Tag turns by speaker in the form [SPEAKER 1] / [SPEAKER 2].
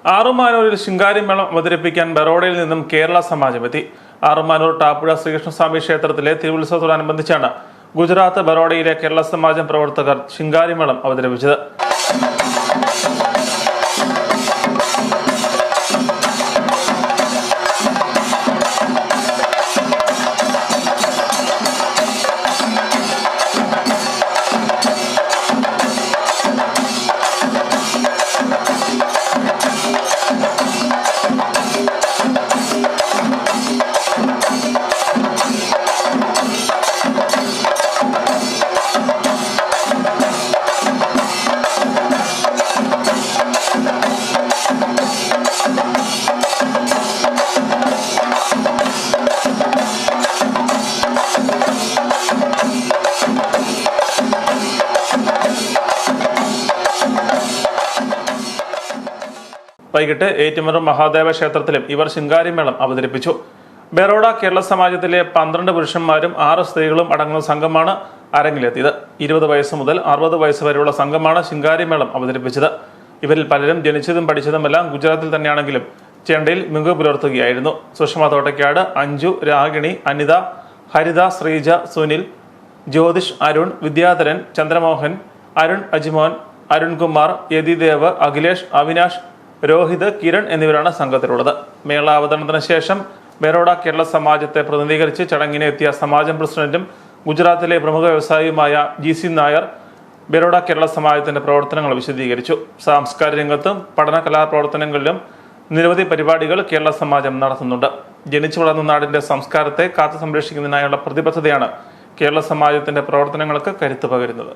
[SPEAKER 1] ആറുമാനൂരിൽ ശിങ്കാരിമേളം അവതരിപ്പിക്കാൻ ബറോഡയിൽ നിന്നും കേരള സമാജം എത്തി. ആറുമാനൂർ ടാപ്പുഴ ശ്രീകൃഷ്ണസ്വാമി ക്ഷേത്രത്തിലെ തിരുവുത്സവത്തോടനുബന്ധിച്ചാണ് ഗുജറാത്ത് ബറോഡയിലെ കേരള സമാജം പ്രവർത്തകർ ശിങ്കാരിമേളം അവതരിപ്പിച്ചത്. വൈകിട്ട് ഏറ്റുമാനൂർ മഹാദേവ ക്ഷേത്രത്തിലും ഇവർ ശിങ്കാരിമേളം അവതരിപ്പിച്ചു. ബറോഡ കേരള സമാജത്തിലെ 12 പുരുഷന്മാരും 6 സ്ത്രീകളും അടങ്ങുന്ന സംഘമാണ് അരങ്ങിലെത്തിയത്. 20 വയസ്സ് മുതൽ 60 വയസ്സ് വരെയുള്ള സംഘമാണ് ശിങ്കാരിമേളം അവതരിപ്പിച്ചത്. ഇവരിൽ പലരും ജനിച്ചതും പഠിച്ചതുമെല്ലാം ഗുജറാത്തിൽ തന്നെയാണെങ്കിലും ചെണ്ടയിൽ മികവ് പുലർത്തുകയായിരുന്നു. സുഷമ തോട്ടയ്ക്കാട്, അഞ്ജു, രാഗിണി, അനിത, ഹരിത, ശ്രീജ, സുനിൽ, ജ്യോതിഷ്, അരുൺ, വിദ്യാധരൻ, ചന്ദ്രമോഹൻ, അരുൺ അജ്മോൻ, അരുൺകുമാർ, യതിദേവ്, അഖിലേഷ്, അവിനാഷ്, രോഹിത്, കിരൺ എന്നിവരാണ് സംഘത്തിലുള്ളത്. മേള അവതരണത്തിന് ശേഷം ബറോഡ കേരള സമാജത്തെ പ്രതിനിധീകരിച്ച് ചടങ്ങിന് എത്തിയ സമാജം പ്രസിഡന്റും ഗുജറാത്തിലെ പ്രമുഖ വ്യവസായിയുമായ GC നായർ ബറോഡ കേരള സമാജത്തിന്റെ പ്രവർത്തനങ്ങൾ വിശദീകരിച്ചു. സാംസ്കാരിക രംഗത്തും പഠന കലാപ്രവർത്തനങ്ങളിലും നിരവധി പരിപാടികൾ കേരള സമാജം നടത്തുന്നുണ്ട്. ജനിച്ചു വളർന്ന നാടിന്റെ സംസ്കാരത്തെ കാത്തു സംരക്ഷിക്കുന്നതിനായുള്ള പ്രതിബദ്ധതയാണ് കേരള സമാജത്തിന്റെ പ്രവർത്തനങ്ങൾക്ക് കരുത്തു പകരുന്നത്.